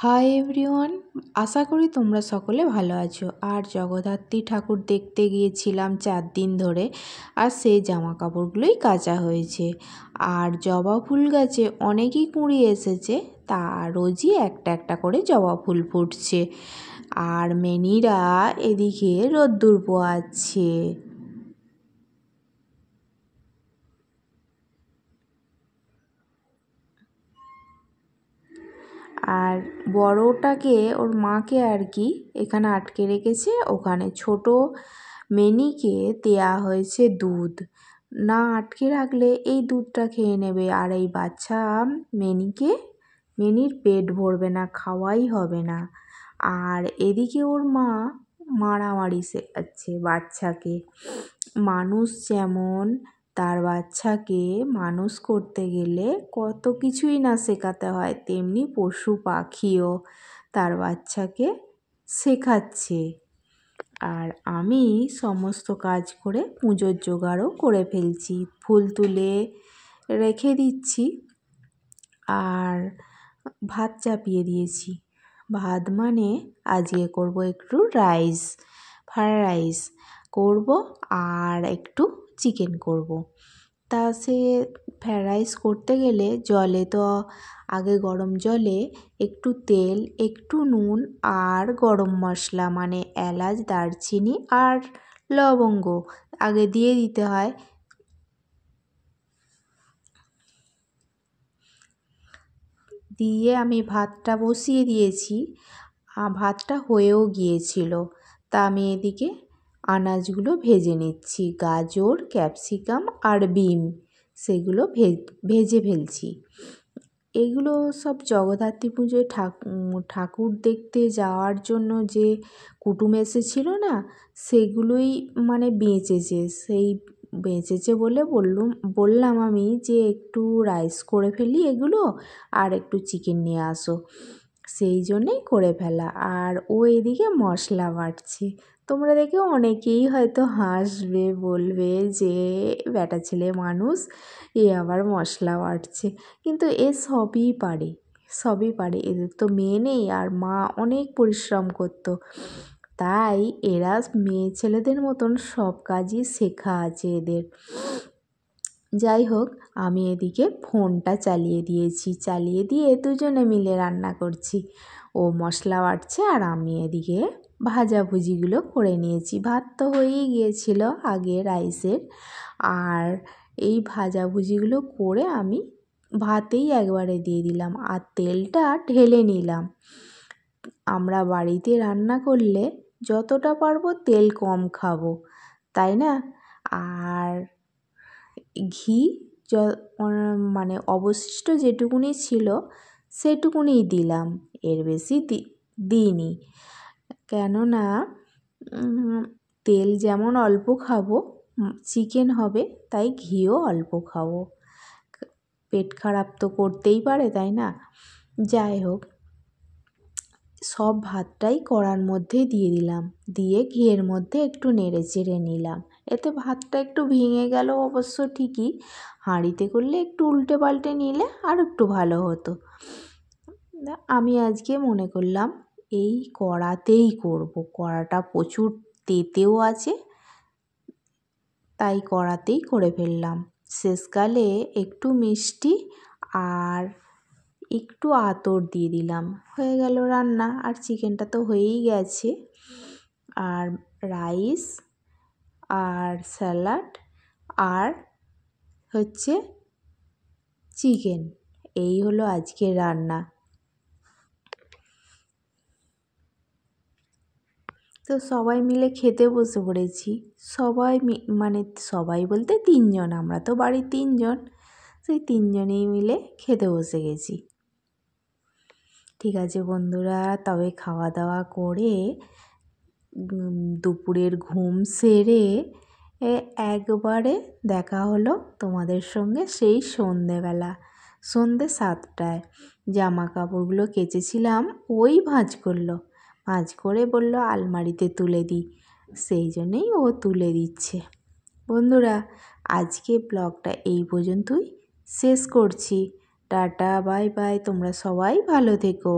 Hi everyone, আশা করি তোমরা সকলে ভালো আছো। আর জগদ্ধাত্রী ঠাকুর দেখতে গিয়েছিলাম 4 দিন ধরে, আর সেই জামা কাপড়গুলোই কাচা হয়েছে। আর জবা ফুল গাছে অনেকই কুঁড়ি এসেছে, তা রোজই একটা একটা করে জবা ফুল ফুটছে। আর মেনিরা এদিকে রোদ্দুর পোয়াচ্ছে। আর বড়টাকে ওর মাকে আর কি এখানে আটকে রেখেছে। ওখানে ছোট মেনিকে দেয়া হয়েছে দুধ। না আটকে রাখলে এই দুধটা খেয়ে নেবে, আর এই বাচ্চা মেনির পেট ভরবে না, খাওয়াই হবে না। আর এদিকে ওর মা মারামারি শেখাচ্ছে বাচ্চাকে। মানুষ যেমন তার বাচ্চাকে মানুষ করতে গেলে কত কিছুই না শেখাতে হয়, তেমনি পশু পাখিও তার বাচ্চাকে শেখাচ্ছে। আর আমি সমস্ত কাজ করে পুজোর জোগাড়ও করে ফেলছি, ফুল তুলে রেখে দিচ্ছি। আর ভাত চাপিয়ে দিয়েছি। ভাত মানে আজকে করব একটু ফ্রায়েড রাইস করব, আর একটু চিকেন করব। তা সে ফ্রায়েড রাইস করতে গেলে জলে তো আগে গরম জলে একটু তেল, একটু নুন আর গরম মশলা মানে এলাচ, দারচিনি আর লবঙ্গ আগে দিয়ে দিতে হয়। দিয়ে আমি ভাতটা বসিয়ে দিয়েছি। ভাতটা হয়েও গিয়েছিল। তা আমি এদিকে আনাজগুলো ভেজে নিচ্ছি, গাজর, ক্যাপসিকাম আর বিম, সেগুলো ভেজে ফেলছি। এগুলো সব জগদ্ধাত্রী পুজোয় ঠাকুর দেখতে যাওয়ার জন্য যে কুটুম এসেছিল না, সেগুলোই মানে বেঁচেছে বলে বললাম আমি যে একটু রাইস করে ফেলি এগুলো, আর একটু চিকেন নিয়ে আসো, সেই জন্যেই করে ফেলা। আর ও এদিকে মশলা বাটছে। তোমরা দেখে অনেকেই হয়তো হাসবে, বলবে যে বেটা ছেলে মানুষ, এ আবার মশলা বাটছে। কিন্তু এ সবই পারে। এদের তো মেয়ে নেই, আর মা অনেক পরিশ্রম করতো, তাই এরা মেয়ে ছেলেদের মতন সব কাজই শেখা আছে এদের। যাই হোক, আমি এদিকে ফোনটা চালিয়ে দিয়ে দুজনে মিলে রান্না করছি। ও মশলা বাটছে আর আমি এদিকে ভাজাভুজিগুলো করে নিয়েছি। ভাত তো হয়েই গিয়েছিল আগে রাইসের, আর এই ভাজাভুজিগুলো করে আমি ভাতেই একবারে দিয়ে দিলাম, আর তেলটা ঢেলে নিলাম। আমরা বাড়িতে রান্না করলে যতটা পারবো তেল কম খাবো, তাই না? আর ঘি মানে অবশিষ্ট যেটুকুনি ছিল সেটুকুনি দিলাম, এর বেশি দিইনি। কেননা তেল যেমন অল্প খাবো, চিকেন হবে, তাই ঘিও অল্প খাবো। পেট খারাপ তো করতেই পারে, তাই না? যাই হোক, সব ভাতটাই কড়ার মধ্যে দিয়ে দিলাম, দিয়ে ঘিয়ের মধ্যে একটু নেড়ে চেড়ে নিলাম। এতে ভাতটা একটু ভেঙে গেল অবশ্য ঠিকই, হাঁড়িতে করলে একটু উল্টে পাল্টে নিলে আর একটু ভালো হতো। আমি আজকে মনে করলাম এই কড়াতেই করব, কড়াটা প্রচুর তেতেও আছে, তাই কড়াতেই করে ফেললাম। শেষকালে একটু মিষ্টি আর একটু আতর দিয়ে দিলাম, হয়ে গেল রান্না। আর চিকেনটা তো হয়েই গেছে, আর রাইস আর স্যালাড আর হচ্ছে চিকেন, এই হলো আজকের রান্না। তো সবাই মিলে খেতে বসে পড়েছি। সবাই বলতে 3 জন, আমরা তো বাড়ির 3 জন, সেই 3 জনেই মিলে খেতে বসে গেছি। ঠিক আছে বন্ধুরা, তবে খাওয়া দাওয়া করে দুপুরের ঘুম সেরে একবারে দেখা হলো তোমাদের সঙ্গে সেই সন্ধে 7টায়। জামা কাপড়গুলো কেচেছিলাম, ওই ভাঁজ করে বলল আলমারিতে তুলে দিই, সেই জন্যেই ও তুলে দিচ্ছে। বন্ধুরা, আজকে ব্লগটা এই পর্যন্তই শেষ করছি। টাটা, বাই বাই, তোমরা সবাই ভালো থেকো।